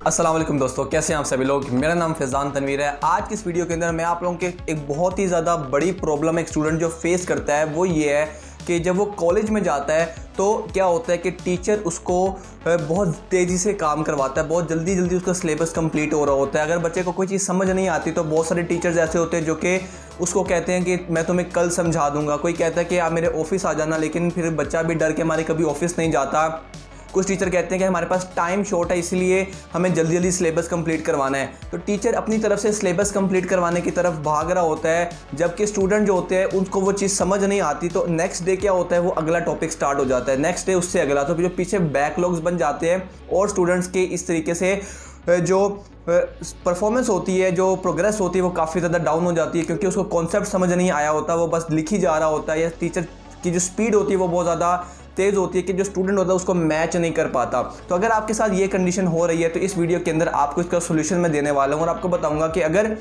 अस्सलाम वालेकुम दोस्तों, कैसे हैं आप सभी लोग। मेरा नाम फैज़ान तनवीर है। आज की इस वीडियो के अंदर मैं आप लोगों के एक बहुत ही ज़्यादा बड़ी प्रॉब्लम एक स्टूडेंट जो फेस करता है वो ये है कि जब वो कॉलेज में जाता है तो क्या होता है कि टीचर उसको बहुत तेज़ी से काम करवाता है, बहुत जल्दी उसका सिलेबस कंप्लीट हो रहा होता है। अगर बच्चे को कोई चीज़ समझ नहीं आती तो बहुत सारे टीचर्स ऐसे होते हैं जो कि उसको कहते हैं कि मैं तुम्हें कल समझा दूंगा। कोई कहता है कि आप मेरे ऑफिस आ जाना, लेकिन फिर बच्चा भी डर के हमारे कभी ऑफिस नहीं जाता। कुछ टीचर कहते हैं कि हमारे पास टाइम शॉर्ट है, इसलिए हमें जल्दी सिलेबस कंप्लीट करवाना है। तो टीचर अपनी तरफ से सिलेबस कंप्लीट करवाने की तरफ भाग रहा होता है, जबकि स्टूडेंट जो होते हैं उनको वो चीज़ समझ नहीं आती। तो नेक्स्ट डे क्या होता है, वो अगला टॉपिक स्टार्ट हो जाता है, नेक्स्ट डे उससे अगला। तो जो पीछे बैकलॉग्स बन जाते हैं और स्टूडेंट्स के इस तरीके से जो परफॉर्मेंस होती है, जो प्रोग्रेस होती है, वो काफ़ी ज़्यादा डाउन हो जाती है, क्योंकि उसको कॉन्सेप्ट समझ नहीं आया होता, वो बस लिख ही जा रहा होता है। या टीचर की जो स्पीड होती है वो बहुत ज़्यादा तेज़ होती है कि जो स्टूडेंट होता है उसको मैच नहीं कर पाता। तो अगर आपके साथ ये कंडीशन हो रही है तो इस वीडियो के अंदर आपको इसका सोल्यूशन मैं देने वाला हूँ और आपको बताऊंगा कि अगर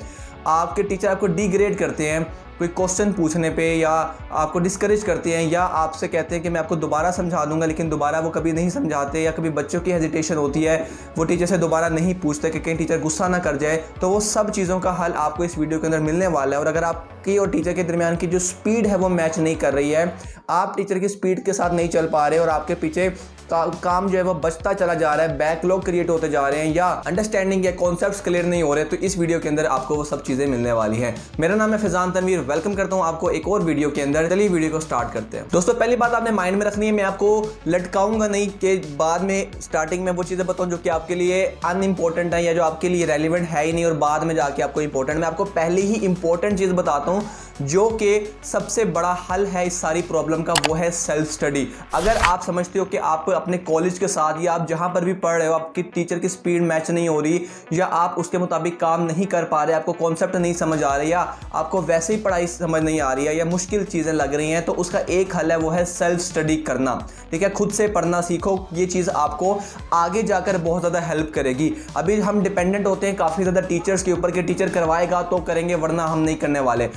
आपके टीचर आपको डिग्रेड करते हैं कोई क्वेश्चन पूछने पे, या आपको डिस्करेज करते हैं, या आपसे कहते हैं कि मैं आपको दोबारा समझा दूंगा, लेकिन दोबारा वो कभी नहीं समझाते, या कभी बच्चों की हेजिटेशन होती है, वो टीचर से दोबारा नहीं पूछते कि कहीं टीचर गुस्सा ना कर जाए, तो वो सब चीज़ों का हल आपको इस वीडियो के अंदर मिलने वाला है। और अगर आपकी और टीचर के दरमियान की जो स्पीड है वो मैच नहीं कर रही है, आप टीचर की स्पीड के साथ नहीं चल पा रहे और आपके पीछे काम जो है वो बचता चला जा रहा है, बैकलॉग क्रिएट होते जा रहे हैं, या अंडरस्टैंडिंग या कॉन्सेप्ट्स क्लियर नहीं हो रहे, तो इस वीडियो के अंदर आपको वो सब चीज़ें मिलने वाली हैं। मेरा नाम है फैज़ान तनवीर, वेलकम करता हूँ आपको एक और वीडियो के अंदर। चलिए वीडियो को स्टार्ट करते हैं। दोस्तों पहली बात आपने माइंड में रखनी है, मैं आपको लटकाऊंगा नहीं कि बाद में स्टार्टिंग में वो चीज़ें बताऊँ जो कि आपके लिए अनइम्पोर्टेंट है या जो आपके लिए रेलिवेंट है ही नहीं, और बाद में जाके आपको इंपॉर्टेंट। मैं आपको पहले ही इंपॉर्टेंट चीज़ बताता हूँ जो कि सबसे बड़ा हल है इस सारी प्रॉब्लम का, वो है सेल्फ स्टडी। अगर आप समझते हो कि आप अपने कॉलेज के साथ या आप जहां पर भी पढ़ रहे हो आपकी टीचर की स्पीड मैच नहीं हो रही, या आप उसके मुताबिक काम नहीं कर पा रहे, आपको कॉन्सेप्ट नहीं समझ आ रही, या आपको वैसे ही पढ़ाई समझ नहीं आ रही है, या मुश्किल चीज़ें लग रही हैं, तो उसका एक हल है, वो है सेल्फ स्टडी करना। ठीक है, खुद से पढ़ना सीखो। ये चीज़ आपको आगे जाकर बहुत ज़्यादा हेल्प करेगी। अभी हम डिपेंडेंट होते हैं काफ़ी ज़्यादा टीचर्स के ऊपर कि टीचर करवाएगा तो करेंगे, वरना हम नहीं करने वाले।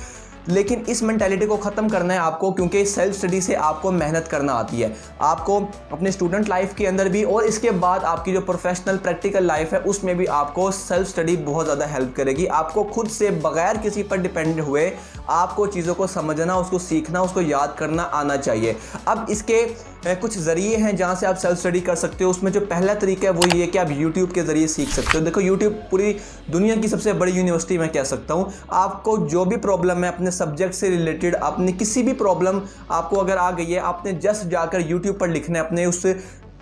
लेकिन इस मेंटालिटी को ख़त्म करना है आपको, क्योंकि सेल्फ स्टडी से आपको मेहनत करना आती है। आपको अपने स्टूडेंट लाइफ के अंदर भी और इसके बाद आपकी जो प्रोफेशनल प्रैक्टिकल लाइफ है उसमें भी आपको सेल्फ स्टडी बहुत ज़्यादा हेल्प करेगी। आपको खुद से बगैर किसी पर डिपेंड हुए आपको चीज़ों को समझना, उसको सीखना, उसको याद करना आना चाहिए। अब इसके कुछ ज़रिए हैं जहाँ से आप सेल्फ स्टडी कर सकते हो। उसमें जो पहला तरीका है वो ये कि आप यूट्यूब के ज़रिए सीख सकते हो। देखो, यूट्यूब पूरी दुनिया की सबसे बड़ी यूनिवर्सिटी मैं कह सकता हूँ। आपको जो भी प्रॉब्लम है अपने सब्जेक्ट से रिलेटेड, अपनी किसी भी प्रॉब्लम आपको अगर आ गई है, आपने जस्ट जाकर यूट्यूब पर लिखना है अपने उस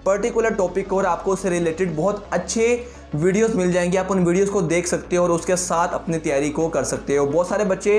पर्टिकुलर टॉपिक को, और आपको उससे रिलेटेड बहुत अच्छे वीडियोस मिल जाएंगे। आप उन वीडियोस को देख सकते हो और उसके साथ अपनी तैयारी को कर सकते हो। बहुत सारे बच्चे,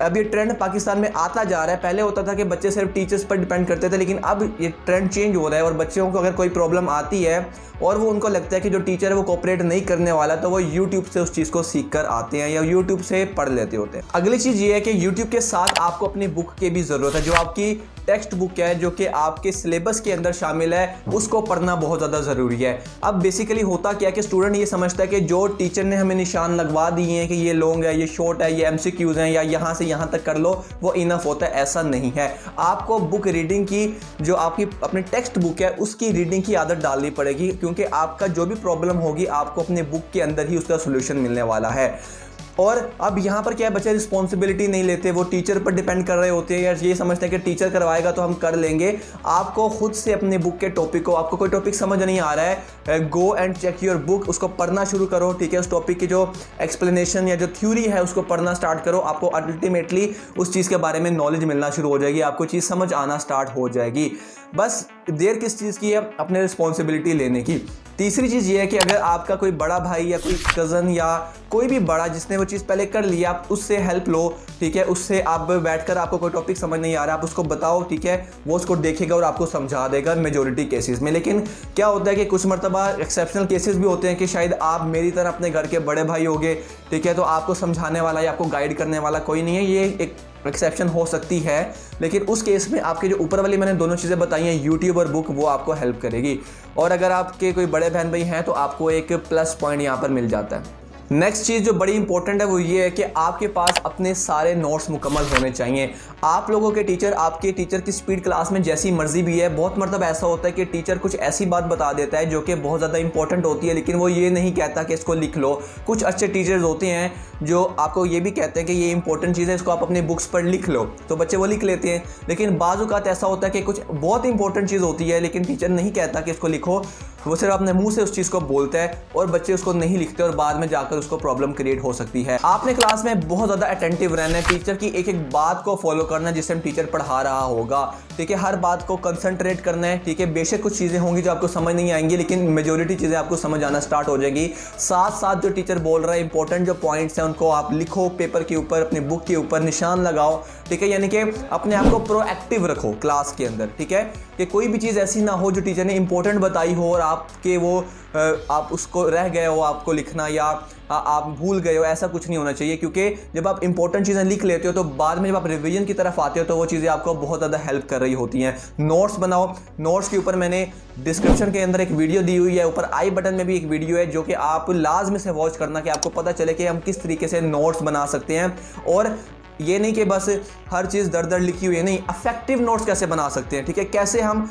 अभी ट्रेंड पाकिस्तान में आता जा रहा है। पहले होता था कि बच्चे सिर्फ टीचर्स पर डिपेंड करते थे, लेकिन अब ये ट्रेंड चेंज हो रहा है और बच्चों को अगर कोई प्रॉब्लम आती है और वो उनको लगता है कि जो टीचर है वो कोऑपरेट नहीं करने वाला, तो वो यूट्यूब से उस चीज़ को सीख कर आते हैं या यूट्यूब से पढ़ लेते होते हैं। अगली चीज़ ये है कि यूट्यूब के साथ आपको अपनी बुक की भी ज़रूरत है। जो आपकी टेक्स्ट बुक है, जो कि आपके सिलेबस के अंदर शामिल है, उसको पढ़ना बहुत ज़्यादा ज़रूरी है। अब बेसिकली होता क्या है कि स्टूडेंट ये समझता है कि जो टीचर ने हमें निशान लगवा दिए हैं कि ये लॉन्ग है, ये शॉर्ट है, ये MCQs हैं, या यहाँ से यहाँ तक कर लो, वो इनफ होता है। ऐसा नहीं है। आपको बुक रीडिंग की, जो आपकी अपनी टेक्स्ट बुक है, उसकी रीडिंग की आदत डालनी पड़ेगी, क्योंकि आपका जो भी प्रॉब्लम होगी आपको अपने बुक के अंदर ही उसका सोल्यूशन मिलने वाला है। और अब यहाँ पर क्या है, बच्चे रिस्पॉन्सिबिलिटी नहीं लेते, वो टीचर पर डिपेंड कर रहे होते हैं, या ये समझते हैं कि टीचर करवाएगा तो हम कर लेंगे। आपको खुद से अपने बुक के टॉपिक को, आपको कोई टॉपिक समझ नहीं आ रहा है, go and check your book, उसको पढ़ना शुरू करो। ठीक है, उस टॉपिक की जो एक्सप्लेनेशन या जो थ्योरी है उसको पढ़ना स्टार्ट करो। आपको अल्टीमेटली उस चीज़ के बारे में नॉलेज मिलना शुरू हो जाएगी, आपको चीज़ समझ आना स्टार्ट हो जाएगी। बस देर किस चीज़ की है, अपने रिस्पॉन्सिबिलिटी लेने की। तीसरी चीज़ ये है कि अगर आपका कोई बड़ा भाई या कोई कज़न या कोई भी बड़ा जिसने वो चीज़ पहले कर लिया, आप उससे हेल्प लो। ठीक है, उससे आप बैठकर, आपको कोई टॉपिक समझ नहीं आ रहा, आप उसको बताओ। ठीक है, वो उसको देखेगा और आपको समझा देगा मेजॉरिटी केसेस में। लेकिन क्या होता है कि कुछ मरतबा एक्सेप्शनल केसेस भी होते हैं कि शायद आप मेरी तरह अपने घर के बड़े भाई होगे, ठीक है, तो आपको समझाने वाला या आपको गाइड करने वाला कोई नहीं है। ये एक एक्सेप्शन हो सकती है, लेकिन उस केस में आपके जो ऊपर वाली मैंने दोनों चीज़ें बताई हैं, यूट्यूब और बुक, वो आपको हेल्प करेगी। और अगर आपके कोई बड़े बहन भाई हैं तो आपको एक प्लस पॉइंट यहाँ पर मिल जाता है। नेक्स्ट चीज़ जो बड़ी इंपॉर्टेंट है वो ये है कि आपके पास अपने सारे नोट्स मुकम्मल होने चाहिए। आप लोगों के टीचर आपके टीचर की स्पीड क्लास में जैसी मर्जी भी है, बहुत मतलब ऐसा होता है कि टीचर कुछ ऐसी बात बता देता है जो कि बहुत ज़्यादा इंपॉर्टेंट होती है, लेकिन वो ये नहीं कहता कि इसको लिख लो। कुछ अच्छे टीचर्स होते हैं जो आपको ये भी कहते हैं कि ये इंपॉर्टेंट चीज़ है, इसको आप अपने बुक्स पर लिख लो, तो बच्चे वो लिख लेते हैं। लेकिन बाज़ औक़ात ऐसा होता है कि कुछ बहुत इंपॉर्टेंट चीज़ होती है लेकिन टीचर नहीं कहता कि इसको लिखो, वो सिर्फ अपने मुंह से उस चीज़ को बोलता है और बच्चे उसको नहीं लिखते और बाद में जाकर उसको प्रॉब्लम क्रिएट हो सकती है। आपने क्लास में बहुत ज़्यादा अटेंटिव रहना है, टीचर की एक एक बात को फॉलो करना है जिस टाइम टीचर पढ़ा रहा होगा, ठीक है। हर बात को कंसंट्रेट करना है, ठीक है। बेशक कुछ चीज़ें होंगी जो आपको समझ नहीं आएंगी लेकिन मेजोरिटी चीज़ें आपको समझ आना स्टार्ट हो जाएगी। साथ साथ जो टीचर बोल रहा है इंपॉर्टेंट जो पॉइंट्स हैं उनको आप लिखो पेपर के ऊपर, अपने बुक के ऊपर निशान लगाओ, ठीक है। यानी कि अपने आप को प्रोएक्टिव रखो क्लास के अंदर, ठीक है, कि कोई भी चीज़ ऐसी ना हो जो टीचर ने इंपॉर्टेंट बताई हो और आपके वो आप उसको रह गए हो आपको लिखना या आप भूल गए हो, ऐसा कुछ नहीं होना चाहिए। क्योंकि जब आप इंपॉर्टेंट चीज़ें लिख लेते हो तो बाद में जब आप रिवीजन की तरफ आते हो तो वो चीज़ें आपको बहुत ज़्यादा हेल्प कर रही होती हैं। नोट्स बनाओ, नोट्स के ऊपर मैंने डिस्क्रिप्शन के अंदर एक वीडियो दी हुई है, ऊपर आई बटन में भी एक वीडियो है जो कि आप लाजमी से वॉच करना कि आपको पता चले कि हम किस तरीके से नोट्स बना सकते हैं। और ये नहीं कि बस हर चीज़ दर दर लिखी हुई है, नहीं, अफेक्टिव नोट्स कैसे बना सकते हैं, ठीक है। कैसे हम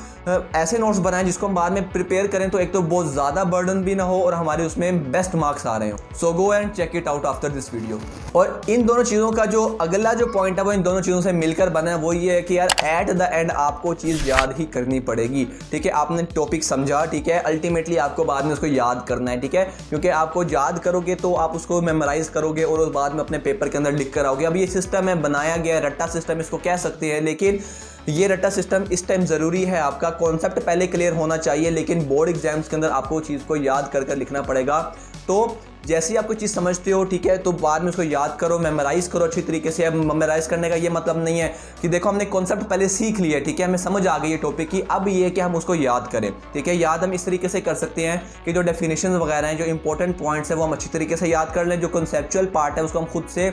ऐसे नोट्स बनाएं जिसको हम बाद में प्रिपेयर करें तो एक तो बहुत ज़्यादा बर्डन भी ना हो और हमारे उसमें बेस्ट मार्क्स आ रहे हो। So go and check it out after this video. और इन दोनों चीज़ों का जो अगला जो पॉइंट है वो इन दोनों चीज़ों से मिलकर बना है, वो ये है कि यार एट द एंड आपको चीज़ याद ही करनी पड़ेगी, ठीक है। आपने टॉपिक समझा, ठीक है, अल्टीमेटली आपको बाद में उसको याद करना है, ठीक है। क्योंकि आपको याद करोगे तो आप उसको मेमोराइज करोगे और उस बाद में अपने पेपर के अंदर लिख कर आओगे। अब ये सिस्टम है, बनाया गया रट्टा सिस्टम इसको कह सकते हैं, लेकिन ये रट्टा सिस्टम इस टाइम ज़रूरी है। आपका कॉन्सेप्ट पहले क्लियर होना चाहिए लेकिन बोर्ड एग्जाम्स के अंदर आपको चीज़ को याद कर कर लिखना पड़ेगा। तो जैसे ही आप कोई चीज़ समझते हो, ठीक है, तो बाद में उसको याद करो, मेमोराइज़ करो अच्छी तरीके से। अब मेमोराइज़ करने का ये मतलब नहीं है कि देखो हमने कॉन्सेप्ट पहले सीख लिया, ठीक है, हमें समझ आ गई है टॉपिक की, अब ये है कि हम उसको याद करें, ठीक है। याद हम इस तरीके से कर सकते हैं कि जो डेफिनेशन वगैरह हैं, जो इंपॉर्टेंट पॉइंट्स हैं वो हम अच्छी तरीके से याद कर लें। जो कॉन्सेप्चुअल पार्ट है उसको हम खुद से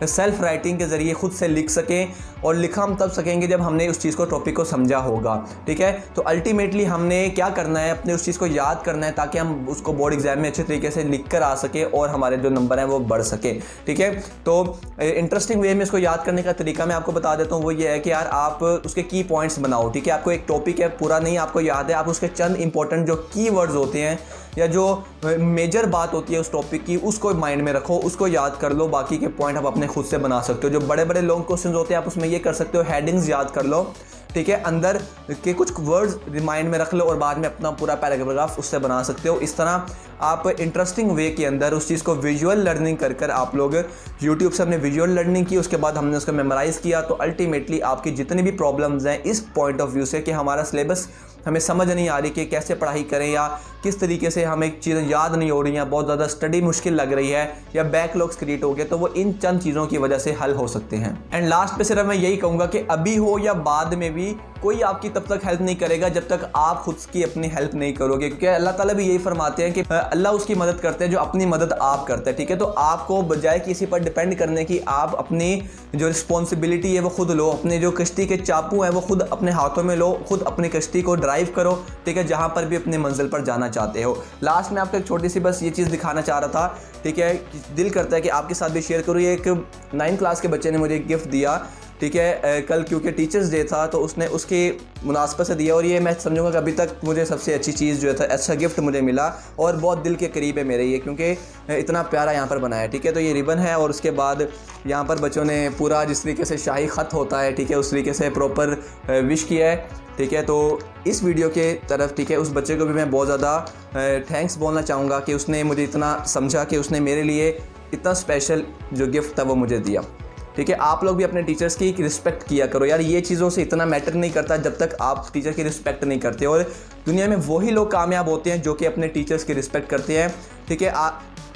सेल्फ राइटिंग के ज़रिए खुद से लिख सकें, और लिखा हम तब सकेंगे जब हमने उस चीज़ को टॉपिक को समझा होगा, ठीक है। तो अल्टीमेटली हमने क्या करना है, अपने उस चीज़ को याद करना है ताकि हम उसको बोर्ड एग्जाम में अच्छे तरीके से लिख कर आ सके और हमारे जो नंबर हैं वो बढ़ सके, ठीक है। तो इंटरेस्टिंग वे में इसको याद करने का तरीका मैं आपको बता देता हूँ, वो ये है कि यार आप उसके की पॉइंट्स बनाओ, ठीक है। आपको एक टॉपिक है, पूरा नहीं आपको याद है, आप उसके चंद इंपॉर्टेंट जो की वर्ड्स होते हैं या जो मेजर बात होती है उस टॉपिक की उसको माइंड में रखो, उसको याद कर लो। बाकी के पॉइंट आप अपने खुद से बना सकते हो। जो बड़े बड़े लॉन्ग क्वेश्चन होते हैं आप उसमें ये कर सकते हो, हेडिंग्स याद कर लो, ठीक है, अंदर के कुछ वर्ड्स रिमाइंड में रख लो और बाद में अपना पूरा पैराग्राफ उससे बना सकते हो। इस तरह आप इंटरेस्टिंग वे के अंदर उस चीज़ को विजुअल लर्निंग कर कर आप लोग यूट्यूब से हमने विजुअल लर्निंग की, उसके बाद हमने उसको मेमोराइज़ किया, तो अल्टीमेटली आपकी जितनी भी प्रॉब्लम्स हैं इस पॉइंट ऑफ व्यू से कि हमारा सिलेबस हमें समझ नहीं आ रही कि कैसे पढ़ाई करें या किस तरीके से हमें चीज़ें याद नहीं हो रही हैं, बहुत ज़्यादा स्टडी मुश्किल लग रही है या बैकलॉग्स क्रिएट हो गए, तो वो इन चंद चीज़ों की वजह से हल हो सकते हैं। एंड लास्ट पे सिर्फ मैं यही कहूँगा कि अभी हो या बाद में भी कोई आपकी तब तक हेल्प नहीं करेगा जब तक आप खुद की अपनी हेल्प नहीं करोगे, क्योंकि अल्लाह ताला भी यही फरमाते हैं कि अल्लाह उसकी मदद करते हैं जो अपनी मदद आप करते हैं, ठीक है। तो आपको बजाय किसी पर डिपेंड करने की आप अपनी जो रिस्पॉन्सिबिलिटी है वो खुद लो, अपने जो कश्ती के चापू हैं वो खुद अपने हाथों में लो, खुद अपनी कश्ती को ड्राइव करो, ठीक है, जहाँ पर भी अपनी मंजिल पर जाना चाहते हो। लास्ट में आपको एक छोटी सी बस ये चीज़ दिखाना चाह रहा था, ठीक है, दिल करता है कि आपके साथ भी शेयर करूँ। ये एक 9th क्लास के बच्चे ने मुझे एक गिफ्ट दिया, ठीक है, कल क्योंकि टीचर्स डे था तो उसने उसकी मुनासबत से दिया और ये मैं समझूंगा कि अभी तक मुझे सबसे अच्छी चीज़ जो है अच्छा गिफ्ट मुझे मिला और बहुत दिल के करीब है मेरे ये, क्योंकि इतना प्यारा यहाँ पर बनाया है, ठीक है। तो ये रिबन है और उसके बाद यहाँ पर बच्चों ने पूरा जिस तरीके से शाही ख़त होता है, ठीक है, उस तरीके से प्रॉपर विश किया है, ठीक है। तो इस वीडियो के तरफ, ठीक है, उस बच्चे को भी मैं बहुत ज़्यादा थैंक्स बोलना चाहूँगा कि उसने मुझे इतना समझा कि उसने मेरे लिए इतना स्पेशल जो गिफ्ट था वो मुझे दिया, ठीक है। आप लोग भी अपने टीचर्स की रिस्पेक्ट किया करो यार, ये चीज़ों से इतना मैटर नहीं करता जब तक आप टीचर की रिस्पेक्ट नहीं करते, और दुनिया में वही लोग कामयाब होते हैं जो कि अपने टीचर्स की रिस्पेक्ट करते हैं, ठीक है।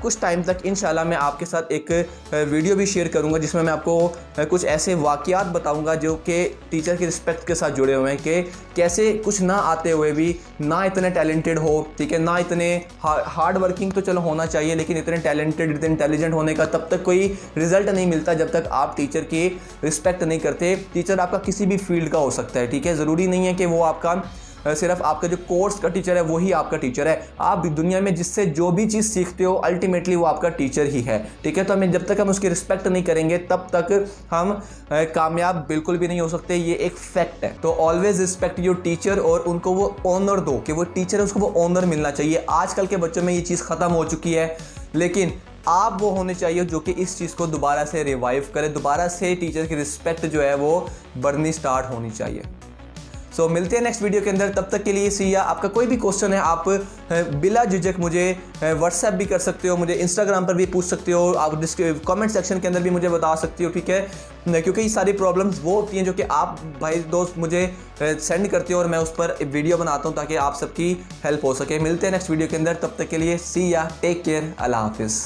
कुछ टाइम तक इंशाल्लाह मैं आपके साथ एक वीडियो भी शेयर करूंगा जिसमें मैं आपको कुछ ऐसे वाक़यात बताऊंगा जो कि टीचर की रिस्पेक्ट के साथ जुड़े हुए हैं, कि कैसे कुछ ना आते हुए भी, ना इतने टैलेंटेड हो, ठीक है, ना इतने हार्ड वर्किंग तो चलो होना चाहिए, लेकिन इतने टैलेंटेड, इतने इंटेलिजेंट होने का तब तक कोई रिजल्ट नहीं मिलता जब तक आप टीचर की रिस्पेक्ट नहीं करते। टीचर आपका किसी भी फील्ड का हो सकता है, ठीक है, ज़रूरी नहीं है कि वो आपका सिर्फ आपका जो कोर्स का टीचर है वही आपका टीचर है। आप दुनिया में जिससे जो भी चीज़ सीखते हो अल्टीमेटली वो आपका टीचर ही है, ठीक है। तो हमें जब तक हम उसकी रिस्पेक्ट नहीं करेंगे तब तक हम कामयाब बिल्कुल भी नहीं हो सकते, ये एक फैक्ट है। तो ऑलवेज रिस्पेक्ट योर टीचर और उनको वो ऑनर दो कि वो टीचर है, उसको वो ऑनर मिलना चाहिए। आजकल के बच्चों में ये चीज़ खत्म हो चुकी है, लेकिन आप वो होने चाहिए जो कि इस चीज़ को दोबारा से रिवाइव करे, दोबारा से टीचर की रिस्पेक्ट जो है वो बढ़नी स्टार्ट होनी चाहिए। सो मिलते हैं नेक्स्ट वीडियो के अंदर, तब तक के लिए सी या। आपका कोई भी क्वेश्चन है आप बिला झिझक मुझे व्हाट्सएप भी कर सकते हो, मुझे इंस्टाग्राम पर भी पूछ सकते हो, आप कमेंट सेक्शन के अंदर भी मुझे बता सकते हो, ठीक है। क्योंकि ये सारी प्रॉब्लम्स वो होती हैं जो कि आप भाई दोस्त मुझे सेंड करते हो और मैं उस पर वीडियो बनाता हूँ ताकि आप सबकी हेल्प हो सके। मिलते हैं नेक्स्ट वीडियो के अंदर, तब तक के लिए सी या, टेक केयर, अल्लाह हाफिज़।